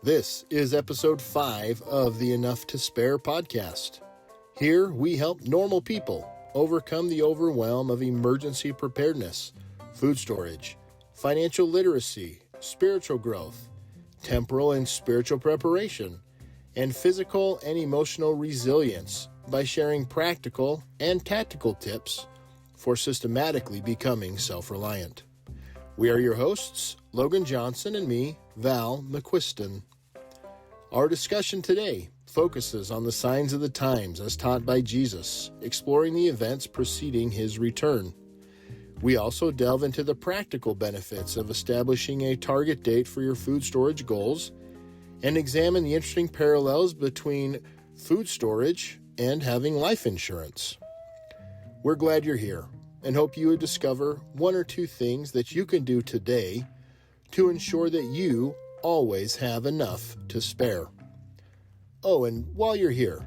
This is episode 5 of the Enough to Spare podcast. Here we help normal people overcome the overwhelm of emergency preparedness, food storage, financial literacy, spiritual growth, temporal and spiritual preparation, and physical and emotional resilience by sharing practical and tactical tips for systematically becoming self-reliant. We are your hosts, Logan Johnson and me, Val McQuiston. Our discussion today focuses on the signs of the times as taught by Jesus, exploring the events preceding his return. We also delve into the practical benefits of establishing a target date for your food storage goals and examine the interesting parallels between food storage and having life insurance. We're glad you're here and hope you would discover one or two things that you can do today to ensure that you always have enough to spare. Oh, and while you're here,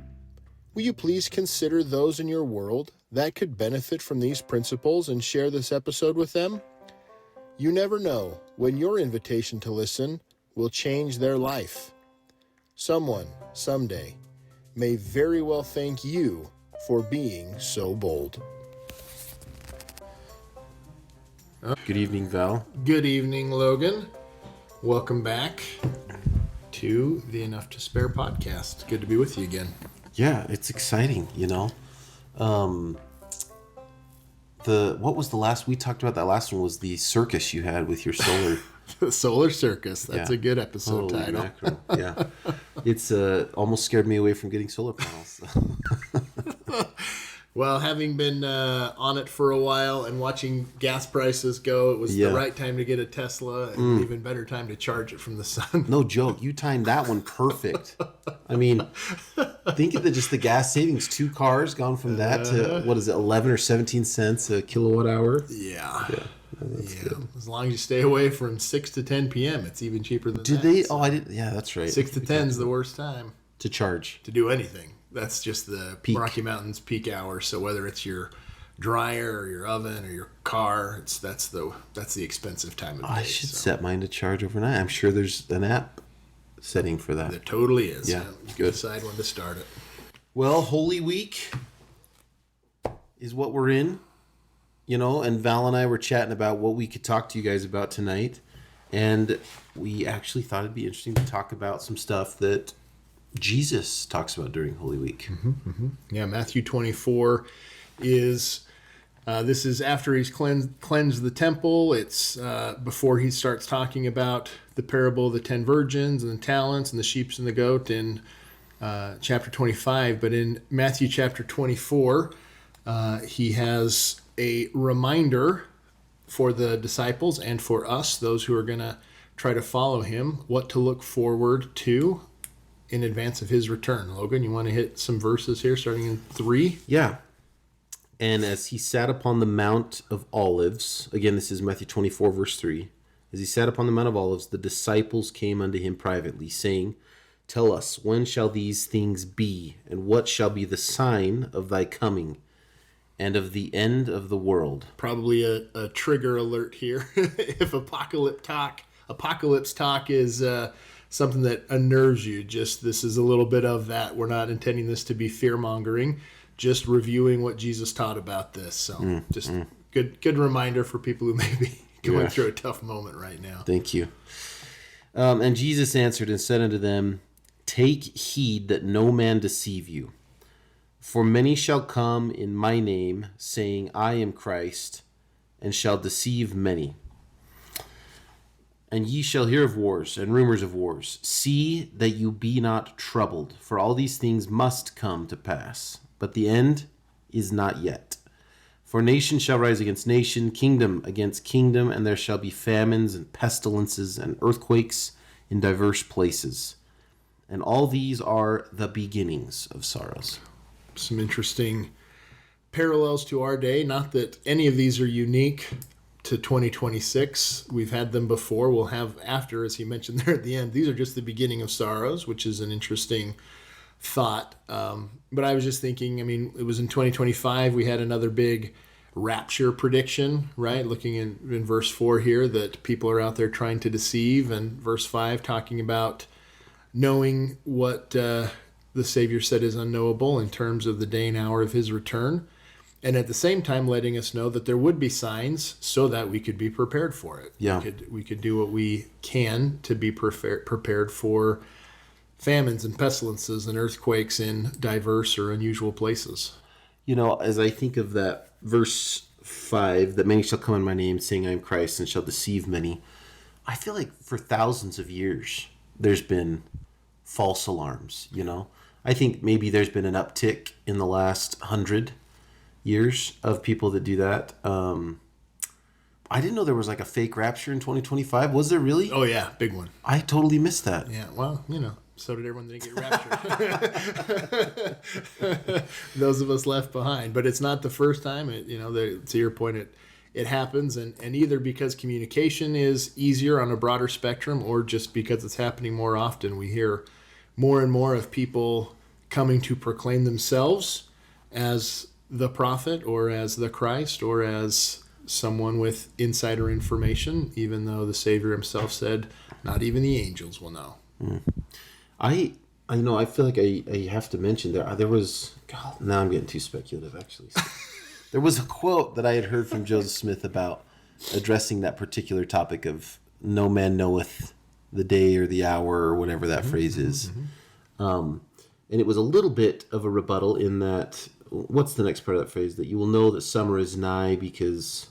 will you please consider those in your world that could benefit from these principles and share this episode with them? You never know when your invitation to listen will change their life. Someone, someday, may very well thank you for being so bold. Good evening, Val. Good evening, Logan. Welcome back to the Enough to Spare podcast. Good to be with you again. Yeah, it's exciting, you know. What was the last we talked about? That last one was the circus you had with your solar. The solar circus. That's a good episode Holy title. Mackerel. Yeah, it's almost scared me away from getting solar panels. Well, having been on it for a while and watching gas prices go, it was the right time to get a Tesla and an even better time to charge it from the sun. No joke. You timed that one perfect. I mean, think of just the gas savings. 2 cars gone from that to, 11 or 17 cents a kilowatt hour? Yeah. That's good. As long as you stay away from 6 to 10 p.m., it's even cheaper than that. Do they? Oh, I didn't. Yeah, that's right. 6 to 10 is the worst time. To charge. To do anything. That's just the peak. Rocky Mountains peak hour. So whether it's your dryer or your oven or your car, that's the expensive time of day. I should set mine to charge overnight. I'm sure there's an app setting for that. There totally is. Yeah, you good. Decide when to start it. Well, Holy Week is what we're in, you know, and Val and I were chatting about what we could talk to you guys about tonight. And we actually thought it'd be interesting to talk about some stuff that Jesus talks about during Holy Week. Yeah, Matthew 24 is, this is after he's cleansed the temple. It's before he starts talking about the parable of the 10 virgins and the talents and the sheep and the goat in chapter 25. But in Matthew chapter 24, he has a reminder for the disciples and for us, those who are going to try to follow him, what to look forward to in advance of his return. Logan, you want to hit some verses here starting in 3? Yeah. And as he sat upon the Mount of Olives, again, this is Matthew 24, verse 3. As he sat upon the Mount of Olives, the disciples came unto him privately, saying, Tell us, when shall these things be? And what shall be the sign of thy coming and of the end of the world? Probably a trigger alert here. If apocalypse talk is something that unnerves you, this is a little bit of that. We're not intending this to be fear-mongering, just reviewing what Jesus taught about this. So good reminder for people who may be going through a tough moment right now. Thank you. And Jesus answered and said unto them, Take heed that no man deceive you. For many shall come in my name, saying, I am Christ, and shall deceive many. And ye shall hear of wars and rumors of wars. See that you be not troubled, for all these things must come to pass. But the end is not yet. For nation shall rise against nation, kingdom against kingdom, and there shall be famines and pestilences and earthquakes in diverse places. And all these are the beginnings of sorrows. Some interesting parallels to our day. Not that any of these are unique to 2026. We've had them before. We'll have after, as he mentioned there at the end. These are just the beginning of sorrows, which is an interesting thought. But I was just thinking, it was in 2025, we had another big rapture prediction, right? Looking in verse 4 here, that people are out there trying to deceive, and verse 5 talking about knowing what the Savior said is unknowable in terms of the day and hour of his return. And at the same time, letting us know that there would be signs so that we could be prepared for it. Yeah. We could do what we can to be prepared for famines and pestilences and earthquakes in diverse or unusual places. As I think of that verse 5, that many shall come in my name, saying I am Christ, and shall deceive many. I feel like for thousands of years, there's been false alarms, I think maybe there's been an uptick in the last 100 years of people that do that. I didn't know there was like a fake rapture in 2025. Was there really? Oh yeah, big one. I totally missed that. Yeah, well, so did everyone that didn't get raptured. Those of us left behind. But it's not the first time. To your point, it happens, and either because communication is easier on a broader spectrum, or just because it's happening more often, we hear more and more of people coming to proclaim themselves as the prophet or as the Christ or as someone with insider information, even though the Savior himself said, not even the angels will know. I feel like I have to mention there was, God, now I'm getting too speculative actually. There was a quote that I had heard from Joseph Smith about addressing that particular topic of no man knoweth the day or the hour or whatever that phrase is. And it was a little bit of a rebuttal in that, what's the next part of that phrase? That you will know that summer is nigh because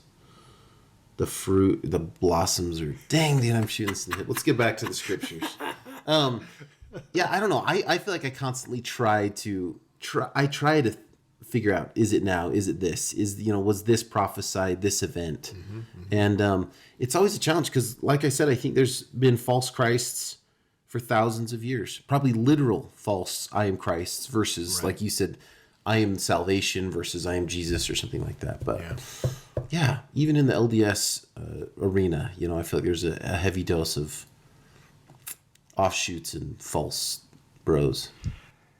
the blossoms are, dang, dude, I'm shooting some hip. Let's get back to the scriptures. Yeah, I don't know. I feel like I constantly try to figure out, is it now? Is it this? Was this prophesied, this event? And it's always a challenge because, like I said, I think there's been false Christs for thousands of years. Probably literal false I am Christ versus, like you said, I am salvation versus I am Jesus or something like that. But yeah, even in the LDS arena, I feel like there's a heavy dose of offshoots and false bros.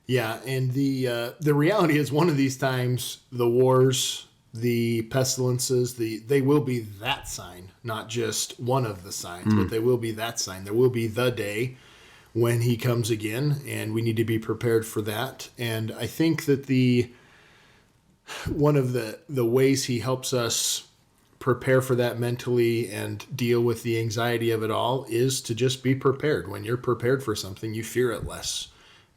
Yeah, and the reality is, one of these times, the wars, the pestilences, they will be that sign, not just one of the signs, but they will be that sign. There will be the day when he comes again, and we need to be prepared for that. And I think that one of the ways he helps us prepare for that mentally and deal with the anxiety of it all is to just be prepared. When you're prepared for something, you fear it less.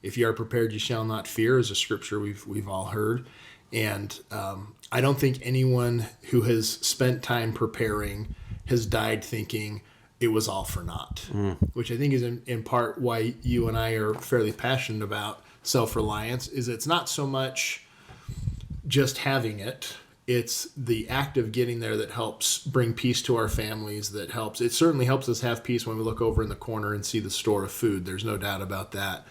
If you are prepared, you shall not fear, is a scripture we've all heard. And I don't think anyone who has spent time preparing has died thinking it was all for naught, which I think is in part why you and I are fairly passionate about self-reliance. Is it's not so much just having it. It's the act of getting there that helps bring peace to our families, it certainly helps us have peace when we look over in the corner and see the store of food. There's no doubt about that.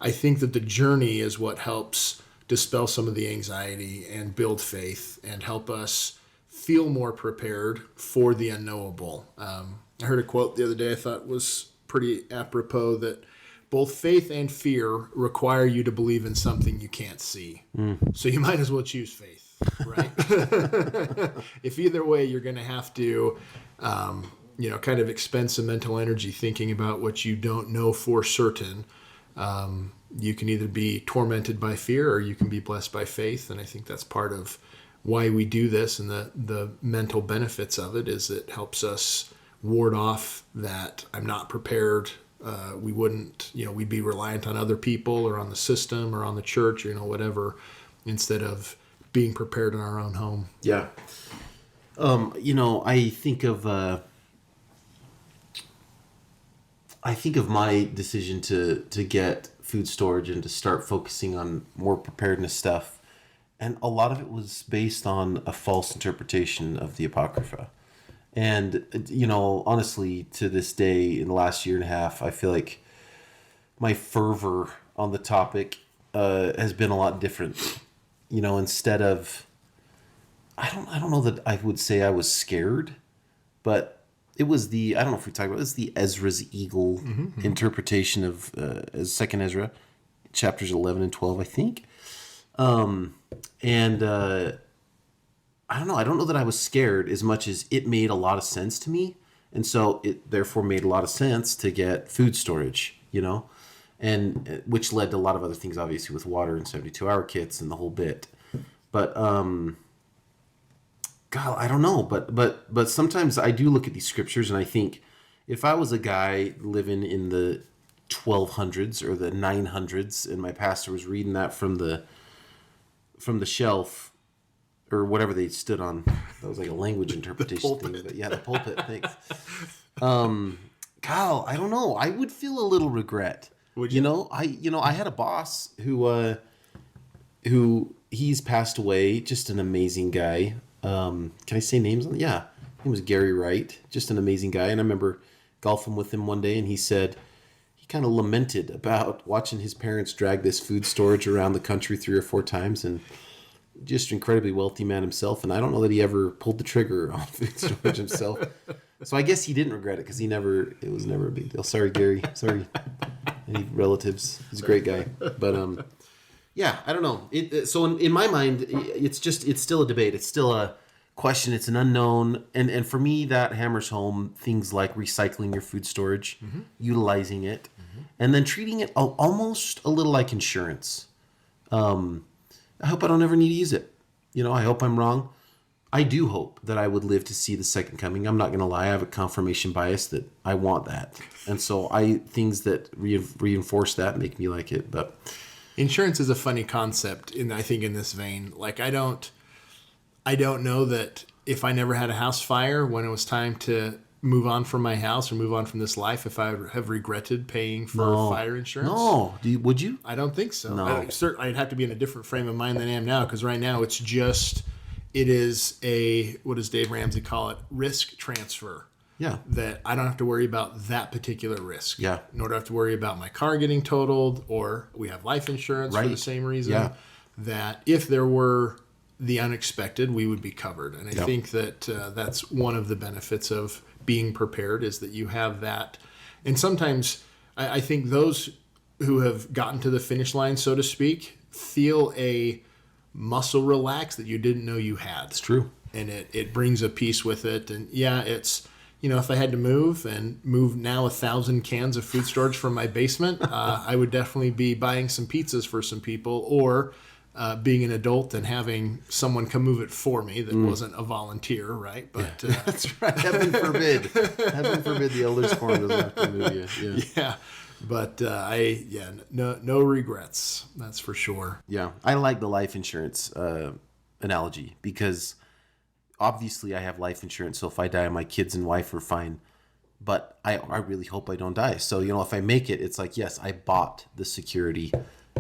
I think that the journey is what helps dispel some of the anxiety and build faith and help us feel more prepared for the unknowable. I heard a quote the other day I thought was pretty apropos, that both faith and fear require you to believe in something you can't see. So you might as well choose faith, right? If either way, you're going to have to, kind of expend some mental energy thinking about what you don't know for certain. You can either be tormented by fear or you can be blessed by faith. And I think that's part of why we do this, and the mental benefits of it is it helps us ward off that I'm not prepared. We wouldn't, we'd be reliant on other people or on the system or on the church, whatever, instead of being prepared in our own home. Yeah. I think of my decision to get food storage and to start focusing on more preparedness stuff. And a lot of it was based on a false interpretation of the Apocrypha. And, honestly, to this day, in the last year and a half, I feel like my fervor on the topic has been a lot different. Instead of, I don't know that I would say I was scared, but it was I don't know if we talked about it, was the Ezra's eagle interpretation of Second Ezra, chapters 11 and 12, I think. And I don't know. I don't know that I was scared as much as it made a lot of sense to me. And so it therefore made a lot of sense to get food storage, and which led to a lot of other things, obviously, with water and 72-hour kits and the whole bit. But, God, I don't know. But sometimes I do look at these scriptures and I think if I was a guy living in the 1200s or the 900s and my pastor was reading that from the shelf, or whatever they stood on. That was like a language interpretation thing. But yeah, the pulpit. Thanks. Kyle, I don't know. I would feel a little regret. Would you? I had a boss who he's passed away. Just an amazing guy. Can I say names on? Yeah, he was Gary Wright. Just an amazing guy. And I remember golfing with him one day, and he said he kind of lamented about watching his parents drag this food storage around the country 3 or 4 times, and just incredibly wealthy man himself, and I don't know that he ever pulled the trigger on food storage himself. So I guess he didn't regret it because it was never a big deal. Sorry, Gary. Sorry, any relatives. He's a great guy, but yeah, I don't know. So in my mind, it's still a debate. It's still a question. It's an unknown, and for me, that hammers home things like recycling your food storage, utilizing it, and then treating it almost a little like insurance. I hope I don't ever need to use it. I hope I'm wrong. I do hope that I would live to see the second coming. I'm not going to lie. I have a confirmation bias that I want that. And so things that reinforce that make me like it. But insurance is a funny concept I think in this vein. Like I don't know that if I never had a house fire when it was time to move on from my house or move on from this life, if I would have regretted paying for fire insurance. No. Would you? I don't think so. No. I'd have to be in a different frame of mind than I am now, because right now it is what does Dave Ramsey call it? Risk transfer. Yeah. That I don't have to worry about that particular risk. Yeah. Nor do I have to worry about my car getting totaled, or we have life insurance for the same reason. Yeah. That if there were the unexpected, we would be covered. And I think that that's one of the benefits of being prepared, is that you have that. And sometimes I think those who have gotten to the finish line, so to speak, feel a muscle relax that you didn't know you had. It's true. And it brings a peace with it. And yeah, it's, if I had to move now 1,000 cans of food storage from my basement, I would definitely be buying some pizzas for some people, or being an adult and having someone come move it for me that wasn't a volunteer, right? But that's right. Heaven forbid. Heaven forbid the elders forum doesn't have to move you. Yeah. Yeah. But no regrets. That's for sure. Yeah. I like the life insurance analogy, because obviously I have life insurance. So if I die, my kids and wife are fine. But I really hope I don't die. So, if I make it, it's like, yes, I bought the security.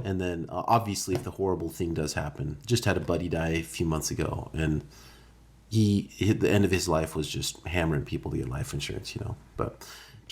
And then obviously if the horrible thing does happen, just had a buddy die a few months ago, and the end of his life was just hammering people to get life insurance, but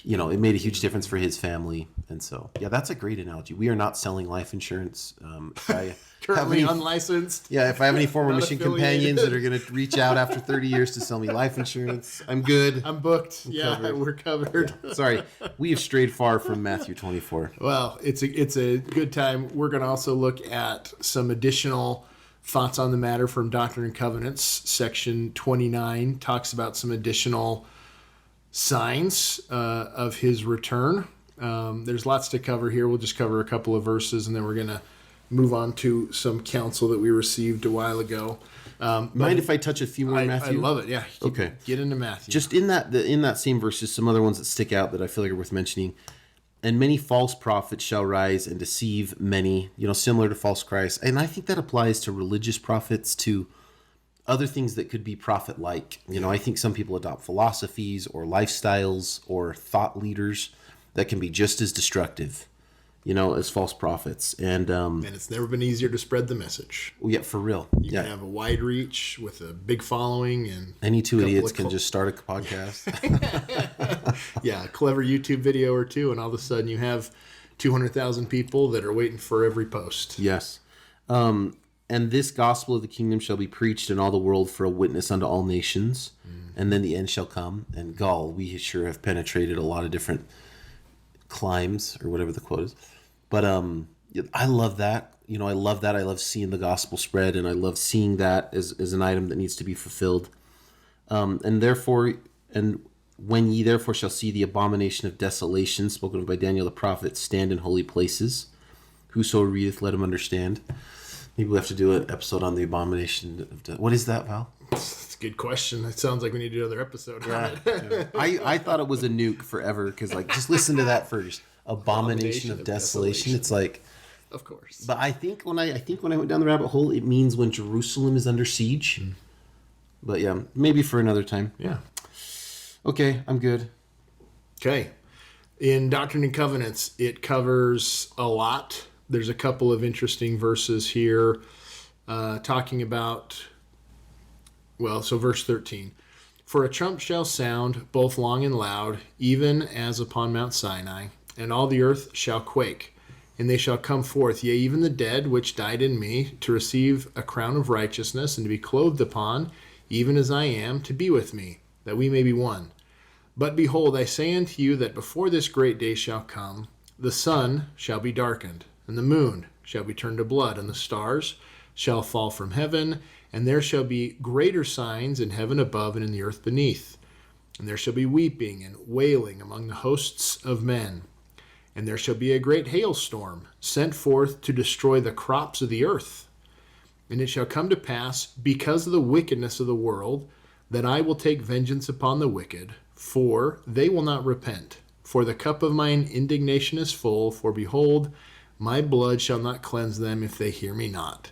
it made a huge difference for his family. And so, yeah, that's a great analogy. We are not selling life insurance. If I Currently unlicensed. Yeah, if I have any former mission companions that are going to reach out after 30 years to sell me life insurance, I'm good. I'm booked. We're covered. Yeah. Sorry, we have strayed far from Matthew 24. Well, it's a good time. We're going to also look at some additional thoughts on the matter from Doctrine and Covenants. Section 29 talks about some additional signs of his return. There's lots to cover here. We'll just cover a couple of verses, and then we're going to move on to some counsel that we received a while ago. Mind if I touch a few more, Matthew? I love it, yeah. Okay. Get into Matthew. Just in that same verse, just some other ones that stick out that I feel like are worth mentioning. And many false prophets shall rise and deceive many, similar to false Christ. And I think that applies to religious prophets, to other things that could be prophet-like. I think some people adopt philosophies or lifestyles or thought leaders that can be just as destructive, as false prophets. And it's never been easier to spread the message. Yeah, for real. You can have a wide reach with a big following, and any two idiots can just start a podcast. Yeah, a clever YouTube video or two, and all of a sudden you have 200,000 people that are waiting for every post. Yes. And this gospel of the kingdom shall be preached in all the world for a witness unto all nations, and then the end shall come. And we sure have penetrated a lot of different climes, or whatever the quote is. But I love that. I love that. I love seeing the gospel spread, and I love seeing that as an item that needs to be fulfilled. And therefore, and when ye therefore shall see the abomination of desolation spoken of by Daniel the prophet stand in holy places, whoso readeth, let him understand. Maybe we have to do an episode on the abomination of what is that, Val? It's a good question. It sounds like we need to do another episode on it. I thought it was a nuke forever because just listen to that first. Abomination of desolation. It's like, of course. But I think when I went down the rabbit hole, it means when Jerusalem is under siege. But yeah, maybe for another time. Yeah. Okay, I'm good. Okay. In Doctrine and Covenants, it covers a lot. There's a couple of interesting verses here talking about, so verse 13. For a trump shall sound both long and loud, even as upon Mount Sinai, and all the earth shall quake. And they shall come forth, yea, even the dead which died in me, to receive a crown of righteousness, and to be clothed upon, even as I am, to be with me, that we may be one. But behold, I say unto you that before this great day shall come, the sun shall be darkened, and the moon shall be turned to blood, and the stars shall fall from heaven, and there shall be greater signs in heaven above and in the earth beneath. And there shall be weeping and wailing among the hosts of men. And there shall be a great hailstorm sent forth to destroy the crops of the earth. And it shall come to pass, because of the wickedness of the world, that I will take vengeance upon the wicked, for they will not repent. For the cup of mine indignation is full, for behold, my blood shall not cleanse them if they hear me not.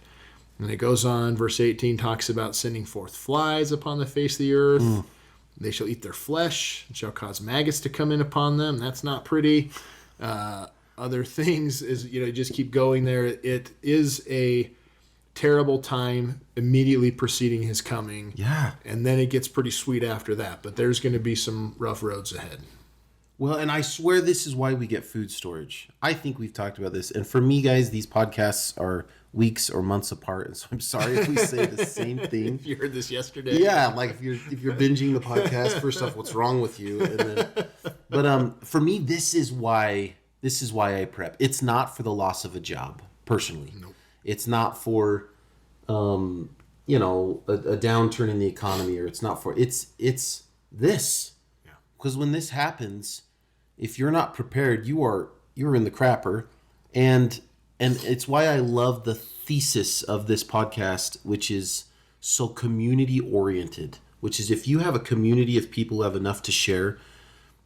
And it goes on, verse 18 talks about sending forth flies upon the face of the earth. They shall eat their flesh, and shall cause maggots to come in upon them. That's not pretty. Other things is, just keep going there. It is a terrible time immediately preceding his coming. Yeah. And then it gets pretty sweet after that. But there's going to be some rough roads ahead. Well, and I swear this is why we get food storage. I think we've talked about this. And for me, guys, these podcasts are weeks or months apart. And so I'm sorry if we say the same thing. If you heard this yesterday. Yeah, like if you're binging the podcast, first off, what's wrong with you? And then, but for me, this is why I prep. It's not for the loss of a job, personally. Nope. It's not for a downturn in the economy, or it's not for it's this. Yeah. Because when this happens, if you're not prepared, you're in the crapper. And it's why I love the thesis of this podcast, which is so community oriented, which is if you have a community of people who have enough to share,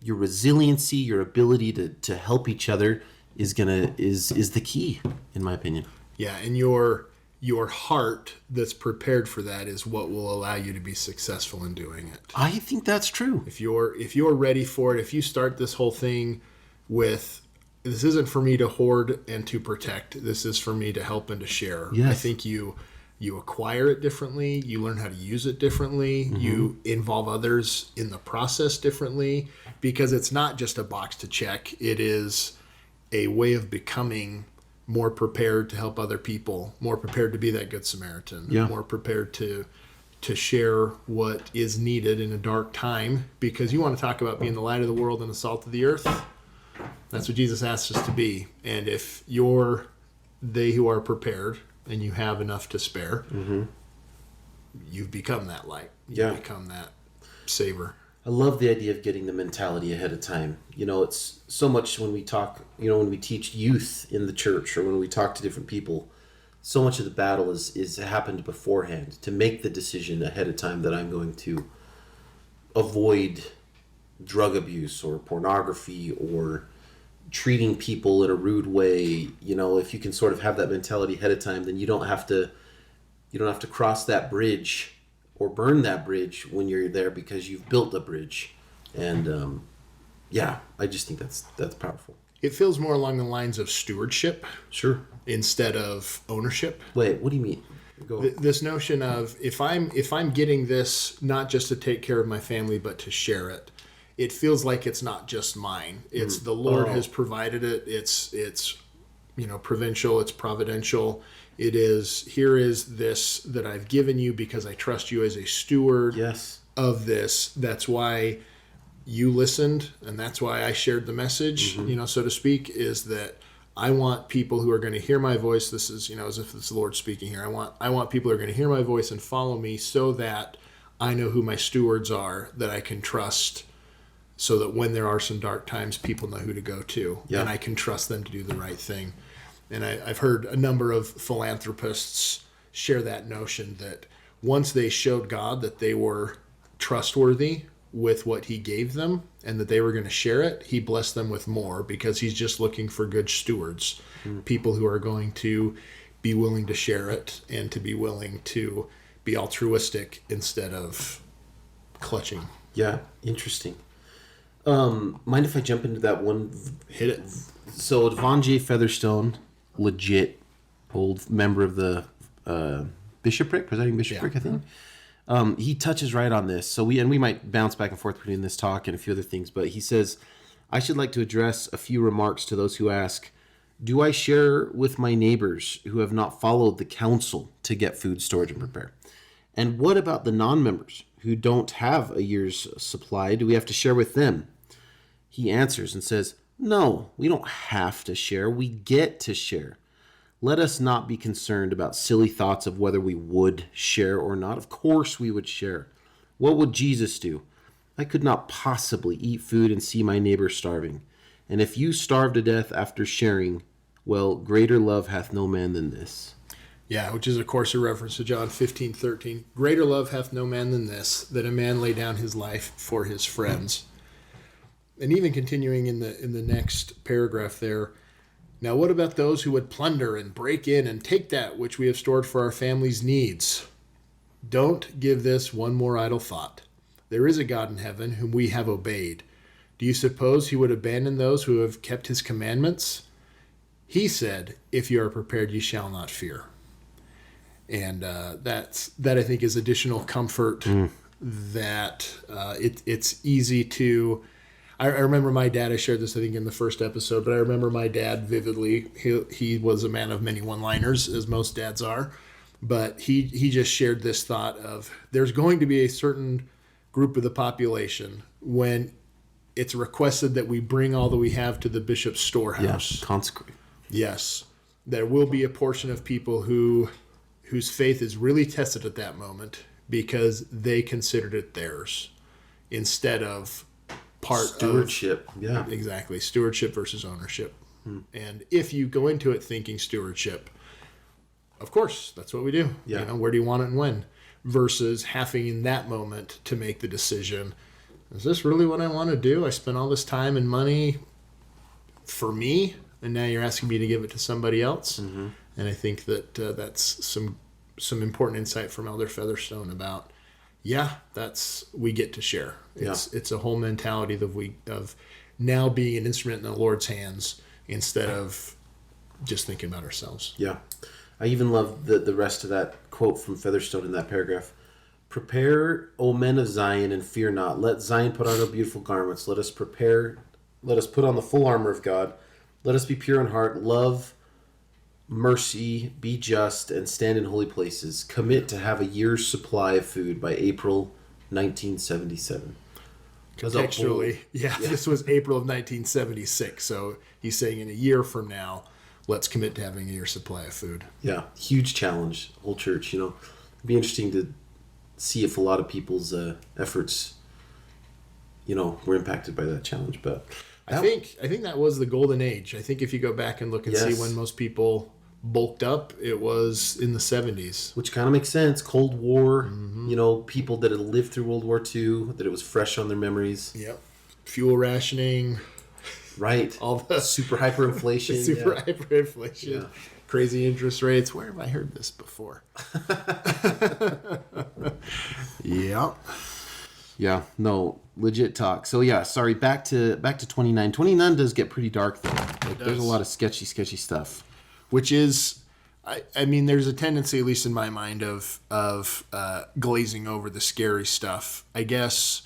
your resiliency, your ability to help each other is the key, in my opinion. Yeah, and your heart that's prepared for that is what will allow you to be successful in doing it. I think that's true. If you're ready for it, if you start this whole thing with, this isn't for me to hoard and to protect, this is for me to help and to share. Yes. I think you acquire it differently, you learn how to use it differently, you involve others in the process differently, because it's not just a box to check, it is a way of becoming more prepared to help other people, more prepared to be that good Samaritan, more prepared to share what is needed in a dark time, because you want to talk about being the light of the world and the salt of the earth. That's what Jesus asks us to be. And if you're they who are prepared and you have enough to spare, you've become that light. You've become that savor. I love the idea of getting the mentality ahead of time. It's so much when we talk, when we teach youth in the church or when we talk to different people, so much of the battle is happened beforehand, to make the decision ahead of time that I'm going to avoid drug abuse or pornography or treating people in a rude way. If you can sort of have that mentality ahead of time, then you don't have to cross that bridge or burn that bridge when you're there, because you've built a bridge. And I just think that's powerful. It feels more along the lines of stewardship, Sure. instead of ownership. Wait, what do you mean? Go. This notion of if I'm getting this not just to take care of my family but to share it, it feels like it's not just mine. It's the Lord has provided it. It's provincial. It's providential. It is, here is this that I've given you because I trust you as a steward of this. That's why you listened, and that's why I shared the message, so to speak, is that I want people who are going to hear my voice. This is, as if it's the Lord speaking here. I want people who are going to hear my voice and follow me so that I know who my stewards are that I can trust, so that when there are some dark times, people know who to go to, and I can trust them to do the right thing. And I've heard a number of philanthropists share that notion that once they showed God that they were trustworthy with what he gave them and that they were going to share it, he blessed them with more, because he's just looking for good stewards, people who are going to be willing to share it and to be willing to be altruistic instead of clutching. Yeah, interesting. Mind if I jump into that one? Hit it. So Von J. Featherstone, legit old member of the bishopric, presiding bishopric, I think. He touches right on this. So we might bounce back and forth between this talk and a few other things, but he says, I should like to address a few remarks to those who ask, do I share with my neighbors who have not followed the counsel to get food, storage, and prepare? And what about the non-members who don't have a year's supply? Do we have to share with them? He answers and says, no, we don't have to share. We get to share. Let us not be concerned about silly thoughts of whether we would share or not. Of course we would share. What would Jesus do? I could not possibly eat food and see my neighbor starving. And if you starve to death after sharing, well, greater love hath no man than this. Yeah, which is, of course, a reference to John 15:13. Greater love hath no man than this, that a man lay down his life for his friends. And even continuing in the next paragraph there, now what about those who would plunder and break in and take that which we have stored for our family's needs? Don't give this one more idle thought. There is a God in heaven whom we have obeyed. Do you suppose he would abandon those who have kept his commandments? He said, if you are prepared, you shall not fear. And that I think is additional comfort that it's easy to. I remember my dad. I shared this I think in the first episode, but I remember my dad vividly. He was a man of many one-liners, as most dads are, but he just shared this thought of there's going to be a certain group of the population when it's requested that we bring all that we have to the bishop's storehouse. Yeah, consecrate. Yes, there will be a portion of people whose faith is really tested at that moment because they considered it theirs instead of part stewardship. Of, yeah, exactly, stewardship versus ownership. And if you go into it thinking stewardship, of course, that's what we do. Yeah. Where do you want it and when? Versus having in that moment to make the decision, is this really what I want to do? I spent all this time and money for me, and now you're asking me to give it to somebody else. Mm-hmm. And I think that that's some important insight from Elder Featherstone about, we get to share. It's a whole mentality of now being an instrument in the Lord's hands instead of just thinking about ourselves. Yeah. I even love the rest of that quote from Featherstone in that paragraph. Prepare, O men of Zion, and fear not. Let Zion put on her beautiful garments. Let us put on the full armor of God. Let us be pure in heart. Love mercy, be just, and stand in holy places. Commit to have a year's supply of food by April 1977. Contextually, this was April of 1976. So he's saying in a year from now, let's commit to having a year's supply of food. Yeah, huge challenge, whole church. It'd be interesting to see if a lot of people's efforts, were impacted by that challenge. But I think that was the golden age. I think if you go back and look and see when most people bulked up, it was in the 70s. Which kind of makes sense. Cold War, people that had lived through World War II, that it was fresh on their memories. Yep. Fuel rationing. Right. All the super hyperinflation. Hyperinflation. Yeah. Crazy interest rates. Where have I heard this before? Yeah. Yeah, no, legit talk. So sorry, back to 29. 29 does get pretty dark though. There's a lot of sketchy stuff. Which is, I mean, there's a tendency, at least in my mind, of glazing over the scary stuff. I guess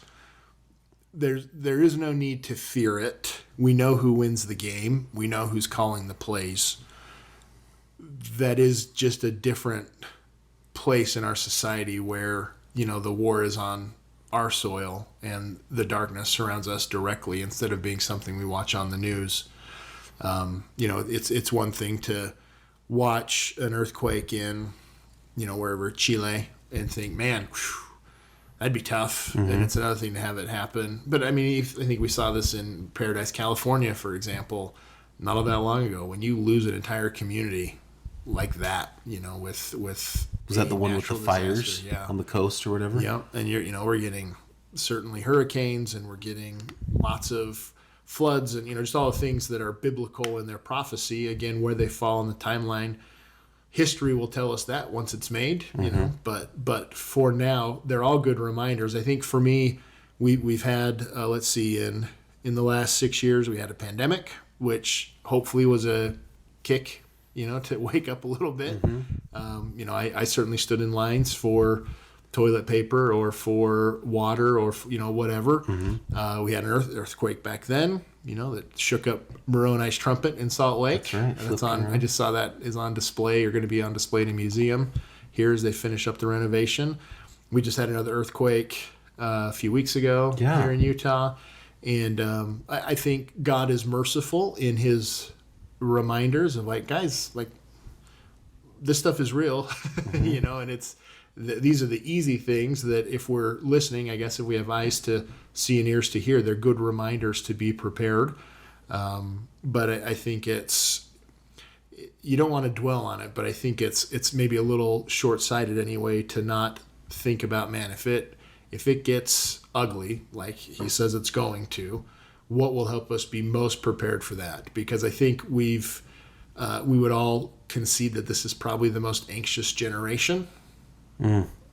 there is no need to fear it. We know who wins the game. We know who's calling the plays. That is just a different place in our society where, the war is on our soil and the darkness surrounds us directly instead of being something we watch on the news. It's one thing to watch an earthquake in, wherever, Chile, and think, man, whew, that'd be tough. And it's another thing to have it happen. But I mean, I think we saw this in Paradise, California, for example, not all that long ago. When you lose an entire community like that, with was that the one with the fires on the coast or whatever? Yeah, and we're getting certainly hurricanes, and we're getting lots of floods, and just all the things that are biblical in their prophecy. Again, where they fall in the timeline, history will tell us that once it's made. But for now, they're all good reminders. I think for me, we've had let's see, in the last 6 years, we had a pandemic, which hopefully was a kick, to wake up a little bit. I certainly stood in lines for toilet paper or for water or whatever. We had an earthquake back then, that shook up Moroni's trumpet in Salt Lake. That's right. And it's on. I just saw that is on display, or going to be on display in a museum here as they finish up the renovation. We just had another earthquake a few weeks ago here in Utah, and I think God is merciful in His reminders of, like, guys, like, this stuff is real, and it's. These are the easy things that, if we're listening, I guess if we have eyes to see and ears to hear, they're good reminders to be prepared. But I think you don't want to dwell on it, but I think it's maybe a little short-sighted anyway to not think about, man, if it gets ugly, like he says it's going to, what will help us be most prepared for that? Because I think we would all concede that this is probably the most anxious generation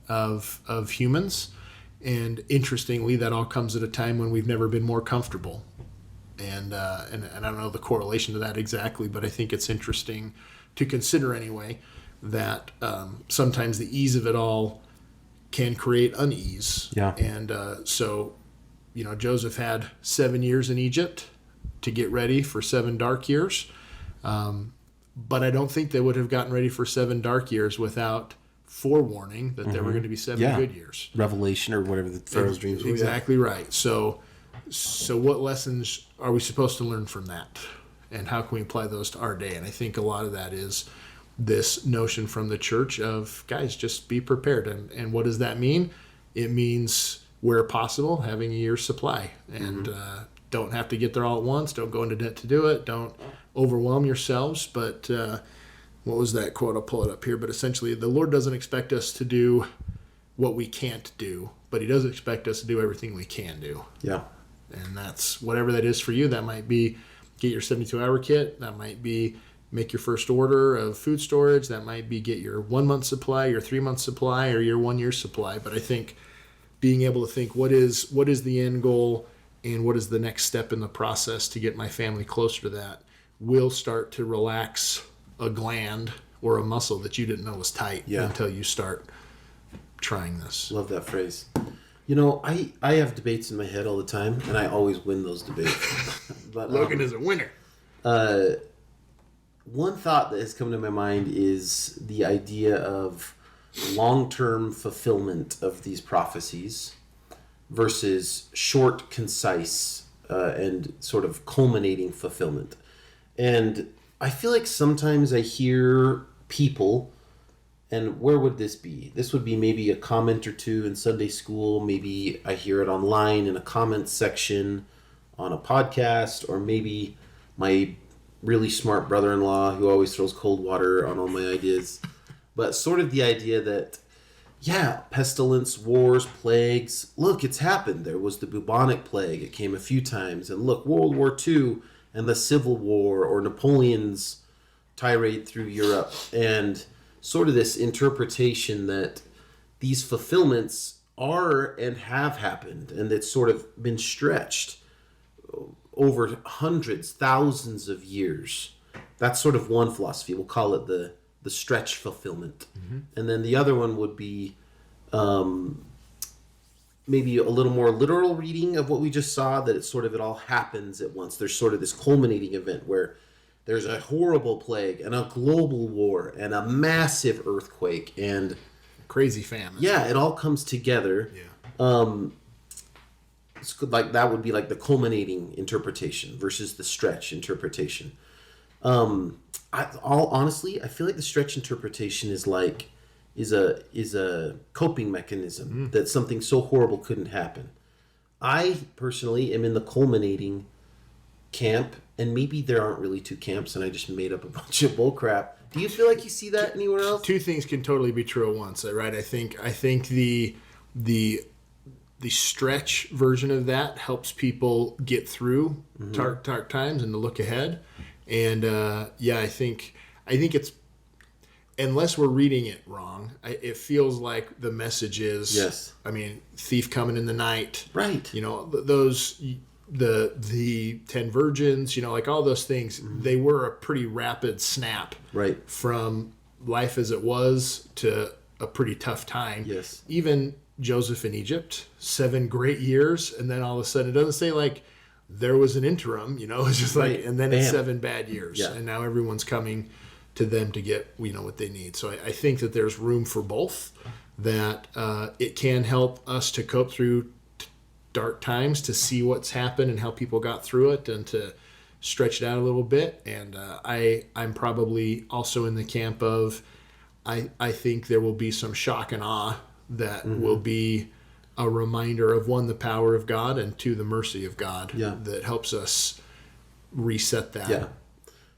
of humans, and interestingly, that all comes at a time when we've never been more comfortable. And I don't know the correlation to that exactly, but I think it's interesting to consider anyway that sometimes the ease of it all can create unease. Yeah. And so Joseph had 7 years in Egypt to get ready for 7 dark years, but I don't think they would have gotten ready for 7 dark years without forewarning that there were going to be 7 good years. Revelation, or whatever the Pharaoh's dreams were. Exactly right. So what lessons are we supposed to learn from that? And how can we apply those to our day? And I think a lot of that is this notion from the church of, guys, just be prepared. And what does that mean? It means, where possible, having a year's supply. And don't have to get there all at once. Don't go into debt to do it. Don't overwhelm yourselves. But what was that quote? I'll pull it up here. But essentially, the Lord doesn't expect us to do what we can't do, but He does expect us to do everything we can do. Yeah. And that's whatever that is for you. That might be get your 72-hour kit. That might be make your first order of food storage. That might be get your 1 month supply, your 3 month supply, or your 1 year supply. But I think being able to think, what is the end goal, and what is the next step in the process to get my family closer to that, will start to relax a gland or a muscle that you didn't know was tight until you start trying this. Love that phrase. I have debates in my head all the time, and I always win those debates. But Logan is a winner. One thought that has come to my mind is the idea of long-term fulfillment of these prophecies versus short, concise, and sort of culminating fulfillment. And I feel like sometimes I hear people, and where would this be? This would be maybe a comment or two in Sunday school. Maybe I hear it online in a comment section on a podcast, or maybe my really smart brother-in-law who always throws cold water on all my ideas. But sort of the idea that, pestilence, wars, plagues. Look, it's happened. There was the bubonic plague. It came a few times. And look, World War II and the Civil War, or Napoleon's tirade through Europe. And sort of this interpretation that these fulfillments are and have happened, and it's sort of been stretched over hundreds, thousands of years. That's sort of one philosophy. We'll call it the stretch fulfillment. And then the other one would be maybe a little more literal reading of what we just saw, that it all happens at once. There's sort of this culminating event where there's a horrible plague and a global war and a massive earthquake and crazy famine. Yeah, it all comes together. Yeah. It's like that would be like the culminating interpretation versus the stretch interpretation. Honestly, I feel like the stretch interpretation is a coping mechanism that something so horrible couldn't happen. I personally am in the culminating camp, and maybe there aren't really two camps, and I just made up a bunch of bull crap. Do you feel like you see that anywhere else? Two things can totally be true at once, right? I think the stretch version of that helps people get through dark times and to look ahead. And I think it's, unless we're reading it wrong, it feels like the message is, yes. I mean, thief coming in the night, right? Those the 10 virgins, like all those things, they were a pretty rapid snap, right, from life as it was to a pretty tough time. Yes, even Joseph in Egypt, 7 great years, and then all of a sudden, it doesn't say like there was an interim, it's just right. like, and then it's 7 bad years, yeah. And now everyone's coming to them to get what they need. So I think that there's room for both, that it can help us to cope through dark times, to see what's happened and how people got through it, and to stretch it out a little bit. And I'm probably also in the camp of, I think there will be some shock and awe that will be a reminder of, 1, the power of God, and 2, the mercy of God, that helps us reset that. Yeah,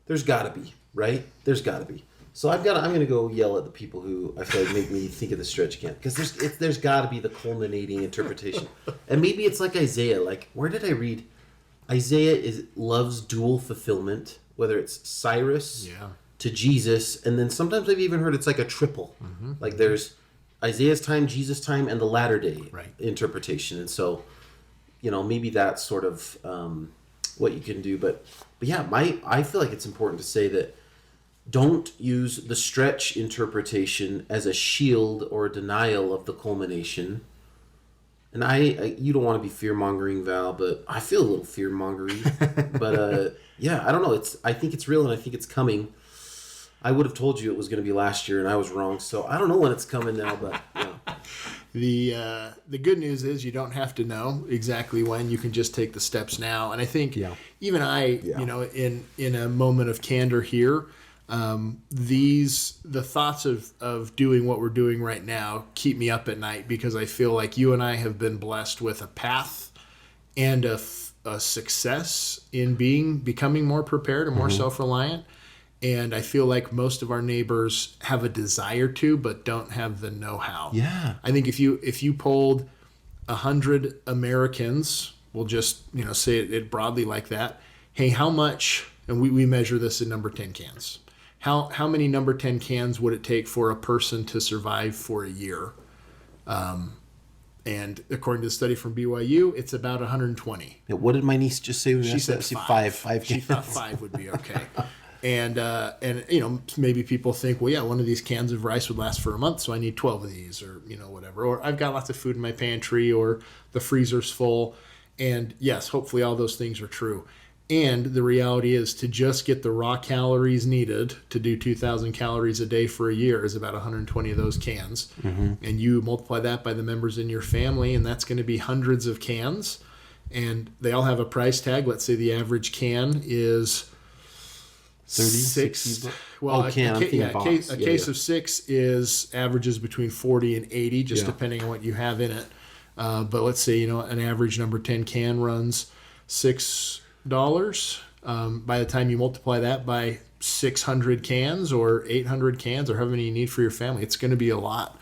there's got to be, right? There's got to be. So I'm going to go yell at the people who I feel like make me think of the stretch camp, because there's got to be the culminating interpretation. And maybe it's like Isaiah. Like, where did I read? Isaiah loves dual fulfillment, whether it's Cyrus to Jesus, and then sometimes I've even heard it's like a triple. Like there's Isaiah's time, Jesus' time, and the latter day interpretation. And so, maybe that's sort of what you can do. But yeah, I feel like it's important to say that don't use the stretch interpretation as a shield or a denial of the culmination. And you don't want to be fear-mongering, Val, but I feel a little fear-mongering. But I don't know. I think it's real, and I think it's coming. I would have told you it was going to be last year, and I was wrong. So I don't know when it's coming now, but The good news is you don't have to know exactly when. You can just take the steps now. And I think even in a moment of candor here, the thoughts of doing what we're doing right now keep me up at night, because I feel like you and I have been blessed with a path and a success in becoming more prepared and more self-reliant. And I feel like most of our neighbors have a desire to, but don't have the know-how. Yeah. I think if you polled 100 Americans, we'll just say it broadly like that. Hey, how much? And we measure this in number 10 cans. How many number 10 cans would it take for a person to survive for a year? And according to the study from BYU, it's about 120. Yeah, what did my niece just say? She said 5. She thought 5 would be okay. And maybe people think, well, yeah, one of these cans of rice would last for a month, so I need 12 of these, or whatever. Or I've got lots of food in my pantry, or the freezer's full. And yes, hopefully all those things are true. And the reality is, to just get the raw calories needed to do 2,000 calories a day for a year is about 120 of those cans. And you multiply that by the members in your family, and that's going to be hundreds of cans. And they all have a price tag. Let's say the average can is 30, 6. 60. Well, a case of 6 averages between 40 and 80, just depending on what you have in it. But let's say an average number 10 can runs $6. By the time you multiply that by 600 cans or 800 cans or however many you need for your family, it's going to be a lot.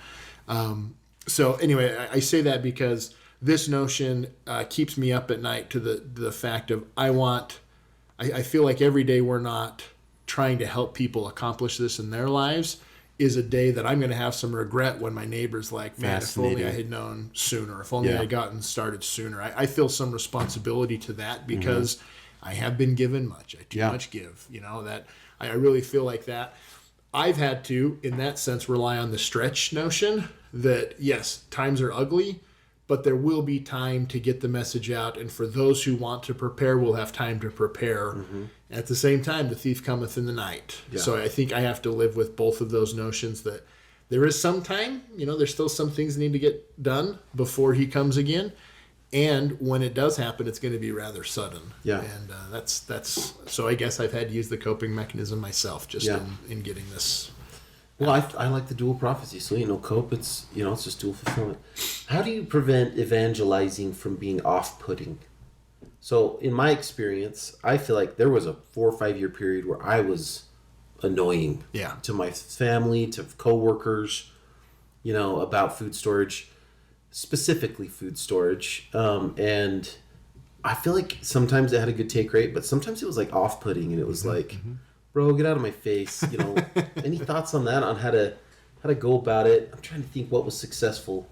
So anyway, I say that because this notion keeps me up at night, to the fact of I feel like every day we're not trying to help people accomplish this in their lives is a day that I'm going to have some regret when my neighbor's like, man, if only I had known sooner, if only I had gotten started sooner. I feel some responsibility to that, because I have been given much. I too much give, that I really feel like that. I've had to, in that sense, rely on the stretch notion that, yes, times are ugly, but there will be time to get the message out. And for those who want to prepare, will have time to prepare. At the same time, the thief cometh in the night. So I think I have to live with both of those notions, that there is some time, there's still some things that need to get done before he comes again. And when it does happen, it's going to be rather sudden. Yeah. And that's so I guess I've had to use the coping mechanism myself just in getting this. Well, I like the dual prophecy. So, cope, it's just dual fulfillment. How do you prevent evangelizing from being off-putting? So, in my experience, I feel like there was a 4 or 5 year period where I was annoying to my family, to coworkers, about food storage, specifically food storage. And I feel like sometimes it had a good take rate, but sometimes it was like off-putting, and it was like, bro, get out of my face. Any thoughts on that, on how to go about it? I'm trying to think what was successful.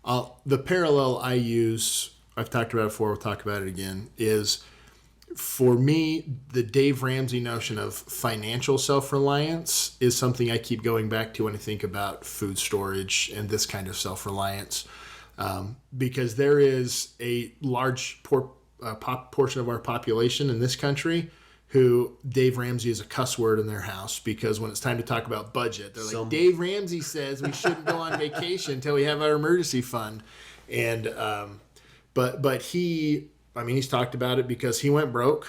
The parallel I use, I've talked about it before, we'll talk about it again, is for me, the Dave Ramsey notion of financial self-reliance is something I keep going back to when I think about food storage and this kind of self-reliance. Because there is a large portion of our population in this country who Dave Ramsey is a cuss word in their house, because when it's time to talk about budget, they're like, Dave Ramsey says we shouldn't go on vacation until we have our emergency fund. And but he's talked about it because he went broke,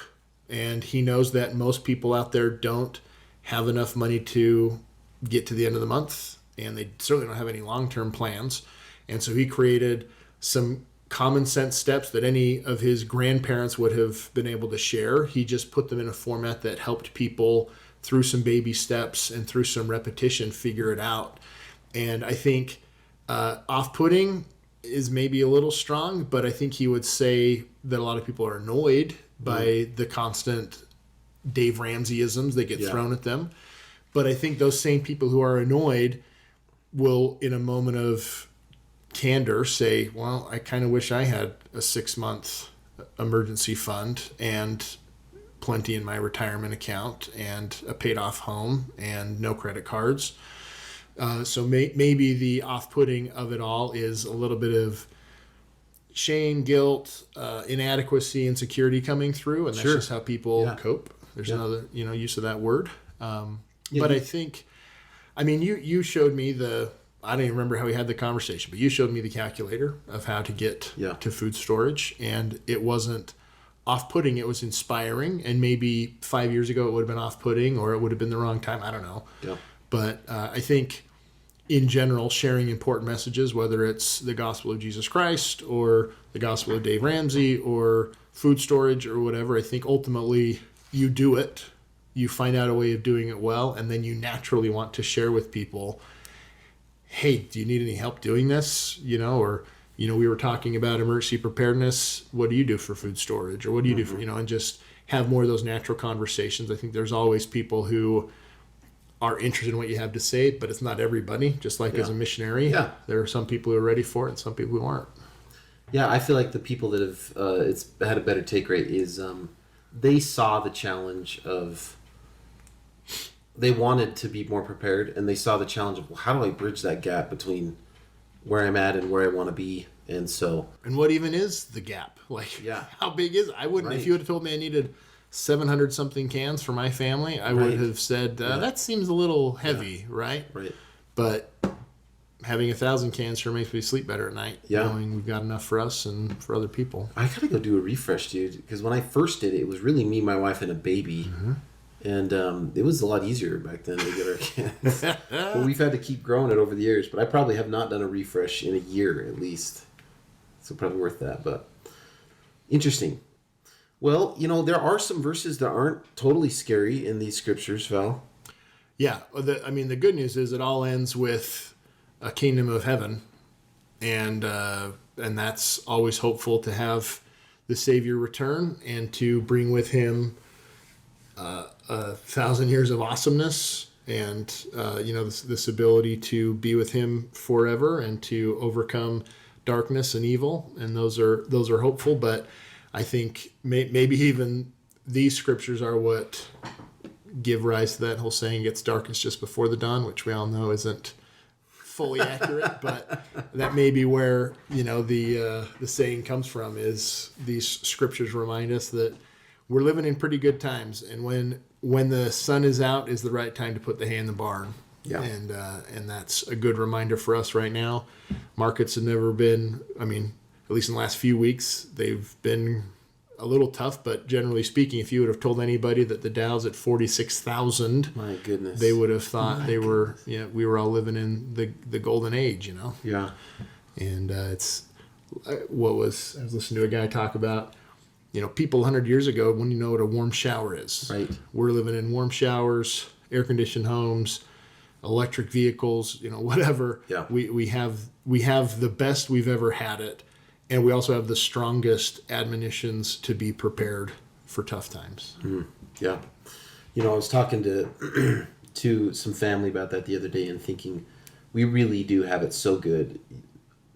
and he knows that most people out there don't have enough money to get to the end of the month, and they certainly don't have any long-term plans. And so he created some common sense steps that any of his grandparents would have been able to share. He just put them in a format that helped people through some baby steps and through some repetition figure it out. And I think off-putting is maybe a little strong, but I think he would say that a lot of people are annoyed by the constant Dave Ramsey-isms that get thrown at them. But I think those same people who are annoyed will, in a moment of candor, say, well, I kind of wish I had a 6-month emergency fund and plenty in my retirement account and a paid off home and no credit cards. So maybe the off-putting of it all is a little bit of shame, guilt, inadequacy, insecurity coming through, and that's just how people cope. There's another use of that word. But I think, you showed me I don't even remember how we had the conversation, but you showed me the calculator of how to get to food storage, and it wasn't off-putting, it was inspiring. And maybe 5 years ago it would have been off-putting, or it would have been the wrong time. I don't know. Yeah. But I think in general, sharing important messages, whether it's the gospel of Jesus Christ or the gospel of Dave Ramsey or food storage or whatever, I think ultimately you do it, you find out a way of doing it well, and then you naturally want to share with people, hey, do you need any help doing this? Or we were talking about emergency preparedness. What do you do for food storage? Or what do you do for, and just have more of those natural conversations. I think there's always people who are interested in what you have to say, but it's not everybody. Just like as a missionary, there are some people who are ready for it and some people who aren't. Yeah, I feel like the people that have it's had a better take rate is they saw the challenge of, they wanted to be more prepared, and they saw the challenge of, well, how do I bridge that gap between where I'm at and where I want to be? And what even is the gap? How big is it? I wouldn't, if you would have told me I needed 700 something cans for my family, I would have said, that seems a little heavy, right? Right. But having 1,000 cans sure makes me sleep better at night, knowing we've got enough for us and for other people. I gotta go do a refresh, dude, because when I first did it, it was really me, my wife, and a baby. Mm-hmm. And it was a lot easier back then to get our cans. But we've had to keep growing it over the years. But I probably have not done a refresh in a year at least. So probably worth that. But interesting. Well, there are some verses that aren't totally scary in these scriptures, Val. Yeah. The good news is it all ends with a kingdom of heaven. And that's always hopeful, to have the Savior return and to bring with him 1,000 years of awesomeness, and this ability to be with him forever and to overcome darkness and evil. And those are hopeful. But I think maybe even these scriptures are what give rise to that whole saying, "It's darkest just before the dawn," which we all know isn't fully accurate, but that may be where the saying comes from. Is these scriptures remind us that we're living in pretty good times, and when the sun is out is the right time to put the hay in the barn. Yeah. And that's a good reminder for us right now. Markets have never been, at least in the last few weeks, they've been a little tough, but generally speaking, if you would have told anybody that the Dow's at 46,000, my goodness, they would have thought we were all living in the golden age, you know? Yeah. And I was listening to a guy talk about, you know, people 100 years ago wouldn't know what a warm shower is. Right. We're living in warm showers, air-conditioned homes, electric vehicles, you know, whatever. Yeah. We have the best we've ever had it. And we also have the strongest admonitions to be prepared for tough times. Yeah. You know, I was talking to to some family about that the other day and thinking we really do have it so good.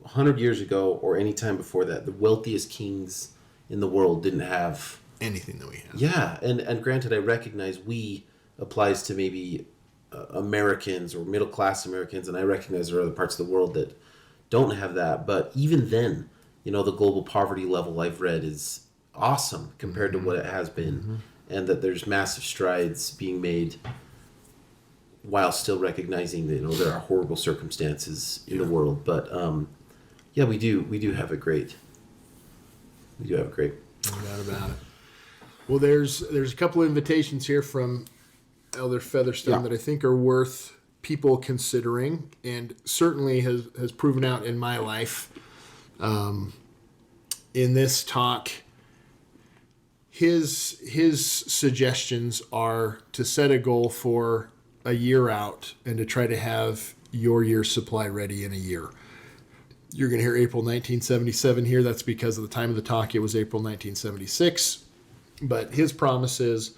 100 years ago or any time before that, the wealthiest kings in the world didn't have anything that we have. Yeah. And granted, I recognize we applies to maybe Americans or middle-class Americans, and I recognize there are other parts of the world that don't have that. But even then, you know, the global poverty level I've read is awesome compared to what it has been, and that there's massive strides being made while still recognizing that, you know, there are horrible circumstances in the world. But yeah, we do have it great. We do have it great. No doubt about it. Well, there's a couple of invitations here from Elder Featherstone that I think are worth people considering, and certainly has proven out in my life. In this talk, his suggestions are to set a goal for a year out and to try to have your year's supply ready in a year. You're going to hear April 1977 here. That's because at the time of the talk, it was April 1976. But his promise is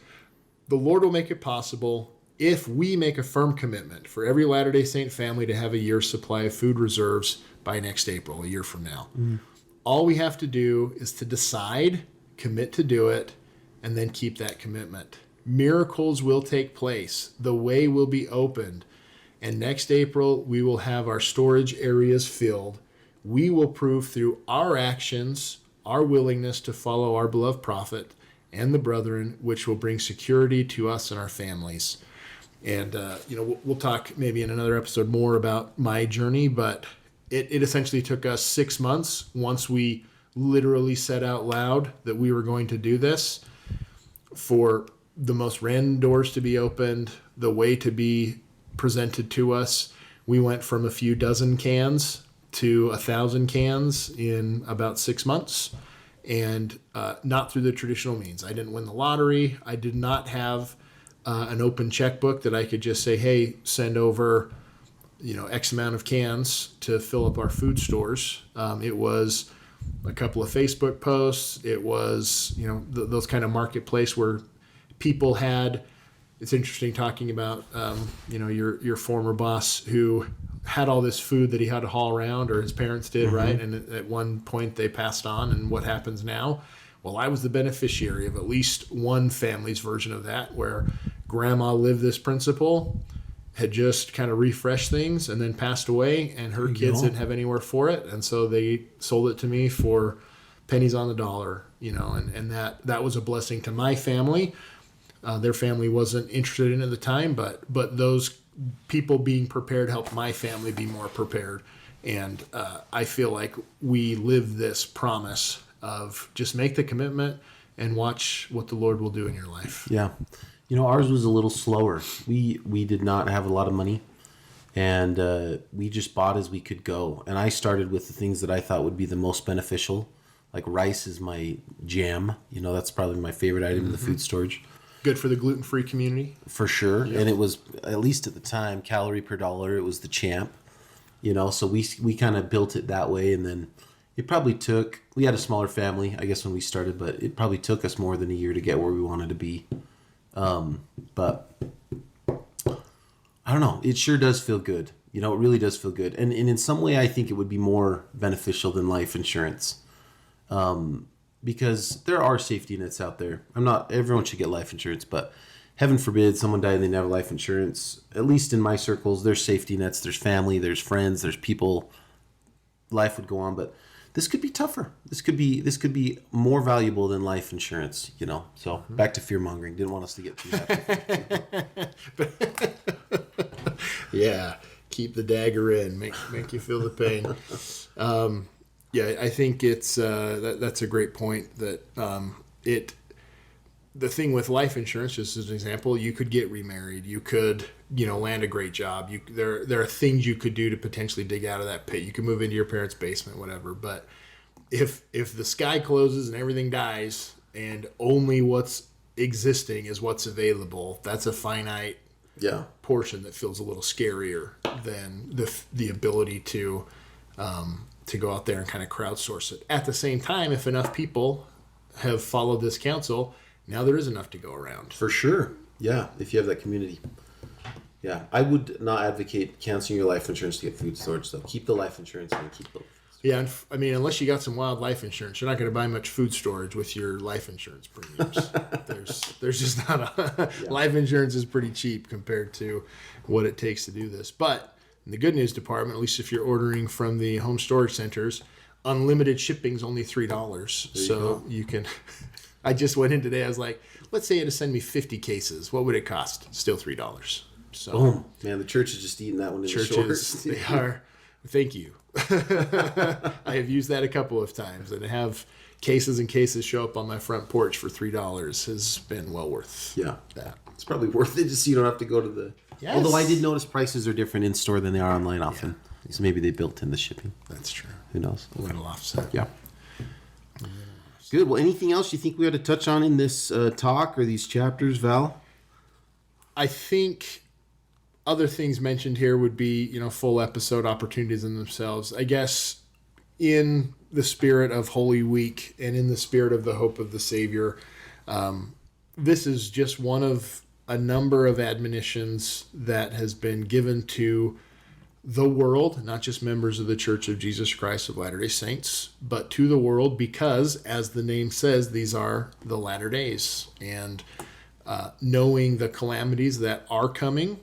the Lord will make it possible if we make a firm commitment for every Latter-day Saint family to have a year's supply of food reserves by next April, a year from now. All we have to do is to decide, commit to do it, and then keep that commitment. Miracles will take place. The way will be opened. And next April, we will have our storage areas filled. We will prove through our actions, our willingness to follow our beloved prophet and the brethren, which will bring security to us and our families. And, you know, we'll talk maybe in another episode more about my journey, but it essentially took us 6 months once we literally said out loud that we were going to do this, for the most random doors to be opened, the way to be presented to us. We went from a few dozen cans to 1,000 cans in about 6 months, and not through the traditional means. I didn't win the lottery. I did not have an open checkbook that I could just say, hey, send over, you know, X amount of cans to fill up our food stores. It was a couple of Facebook posts. It was, you know, those kind of marketplace where people had, it's interesting talking about, you know, your former boss who had all this food that he had to haul around, or his parents did, right? And at one point they passed on, and what happens now? Well, I was the beneficiary of at least one family's version of that, where grandma lived this principle, had just kind of refreshed things, and then passed away, and her kids didn't have anywhere for it, and so they sold it to me for pennies on the dollar, you know, and that was a blessing to my family. Their family wasn't interested in it at the time, but those people being prepared helped my family be more prepared. And I feel like we live this promise of just make the commitment and watch what the Lord will do in your life. Yeah. You know, ours was a little slower. We did not have a lot of money, and we just bought as we could go. And I started with the things that I thought would be the most beneficial. Like rice is my jam. You know, that's probably my favorite item in the food storage. Good for the gluten-free community. For sure. Yep. And it was, at least at the time, calorie per dollar, it was the champ. You know, so we kind of built it that way. And then it probably took, we had a smaller family, I guess, when we started, but it probably took us more than a year to get where we wanted to be. But I don't know. It sure does feel good. You know, it really does feel good. And in some way, I think it would be more beneficial than life insurance. Because there are safety nets out there. Everyone should get life insurance, but heaven forbid someone died and they never have life insurance. At least in my circles, there's safety nets, there's family, there's friends, there's people. Life would go on, but this could be tougher. This could be more valuable than life insurance, you know. So back to fear mongering. Didn't want us to get too happy. Yeah, keep the dagger in. Make you feel the pain. Yeah, I think it's that's a great point. That the thing with life insurance, just as an example, you could get remarried, you could land a great job. There are things you could do to potentially dig out of that pit. You could move into your parents' basement, whatever. But if the sky closes and everything dies, and only what's existing is what's available, that's a finite portion that feels a little scarier than the ability to go out there and kind of crowdsource it. At the same time, if enough people have followed this counsel, now there is enough to go around. For sure. Yeah, if you have that community. Yeah, I would not advocate canceling your life insurance to get food storage, though. Keep the life insurance and keep the... Yeah, I mean, unless you got some wild life insurance, you're not going to buy much food storage with your life insurance premiums. There's just not a... Life insurance is pretty cheap compared to what it takes to do this. But in the good news department, at least if you're ordering from the home storage centers, unlimited shipping is only $3. So you can... I just went in today. I was like, let's say you had to send me 50 cases. What would it cost? Still $3. So, boom. Man, the church is just eating that one in the shorts. They are. Thank you. I have used that a couple of times, and to have cases and cases show up on my front porch for $3 has been well worth that. It's probably worth it just so you don't have to go to the... Yes. Although I did notice prices are different in store than they are online often. Yeah. So maybe they built in the shipping. That's true. Who knows? A little offset. Yeah. Good. Well, anything else you think we ought to touch on in this talk or these chapters, Val? I think other things mentioned here would be, full episode opportunities in themselves. I guess in the spirit of Holy Week and in the spirit of the hope of the Savior, this is just one of a number of admonitions that has been given to the world, not just members of the Church of Jesus Christ of Latter-day Saints, but to the world because, as the name says, these are the latter days. And knowing the calamities that are coming,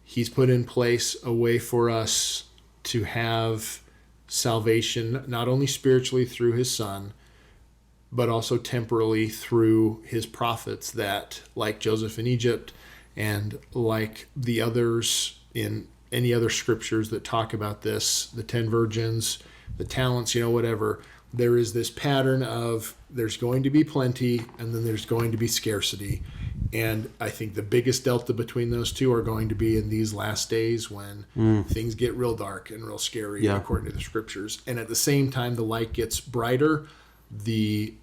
He's put in place a way for us to have salvation, not only spiritually through His Son, but also temporally through His prophets that, like Joseph in Egypt and like the others in any other scriptures that talk about this, the 10 virgins, the talents, whatever, there is this pattern of there's going to be plenty and then there's going to be scarcity. And I think the biggest delta between those two are going to be in these last days when things get real dark and real scary, according to the scriptures. And at the same time, the light gets brighter. The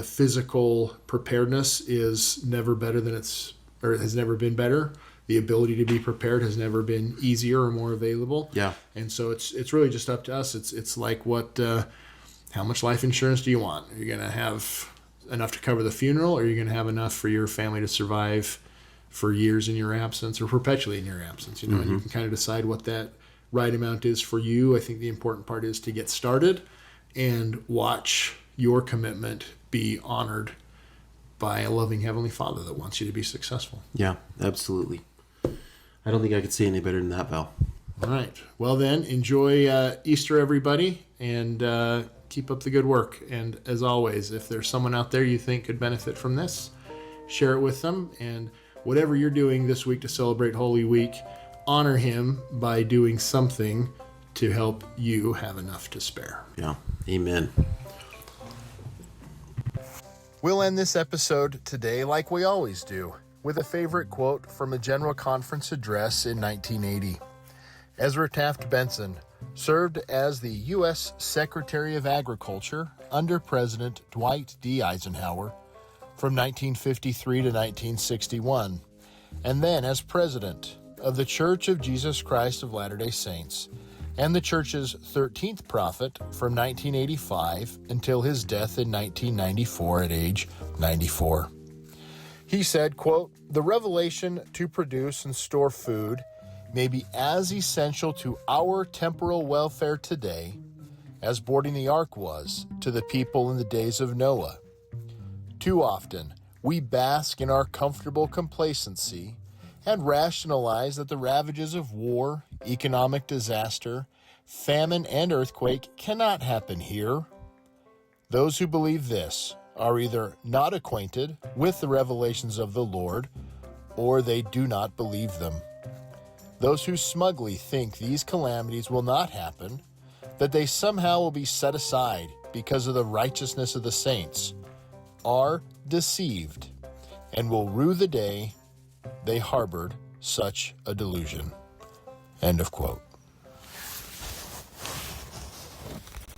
physical preparedness is never better than has never been better. The ability to be prepared has never been easier or more available. Yeah. And so it's really just up to us. It's like how much life insurance do you want? Are you going to have enough to cover the funeral, or are you going to have enough for your family to survive for years in your absence or perpetually in your absence? And you can kind of decide what that right amount is for you. I think the important part is to get started and watch your commitment be honored by a loving Heavenly Father that wants you to be successful. Yeah, absolutely. I don't think I could say any better than that, Val. All right. Well, then, enjoy Easter, everybody, and keep up the good work. And as always, if there's someone out there you think could benefit from this, share it with them. And whatever you're doing this week to celebrate Holy Week, honor Him by doing something to help you have enough to spare. Yeah. Amen. We'll end this episode today like we always do, with a favorite quote from a General Conference address in 1980. Ezra Taft Benson served as the U.S. Secretary of Agriculture under President Dwight D. Eisenhower from 1953 to 1961, and then as President of the Church of Jesus Christ of Latter-day Saints and the Church's 13th prophet from 1985 until his death in 1994 at age 94. He said, quote, "The revelation to produce and store food may be as essential to our temporal welfare today as boarding the ark was to the people in the days of Noah. Too often, we bask in our comfortable complacency and rationalize that the ravages of war, economic disaster, famine, and earthquake cannot happen here. Those who believe this are either not acquainted with the revelations of the Lord, or they do not believe them. Those who smugly think these calamities will not happen, that they somehow will be set aside because of the righteousness of the saints, are deceived and will rue the day they harbored such a delusion. End of quote.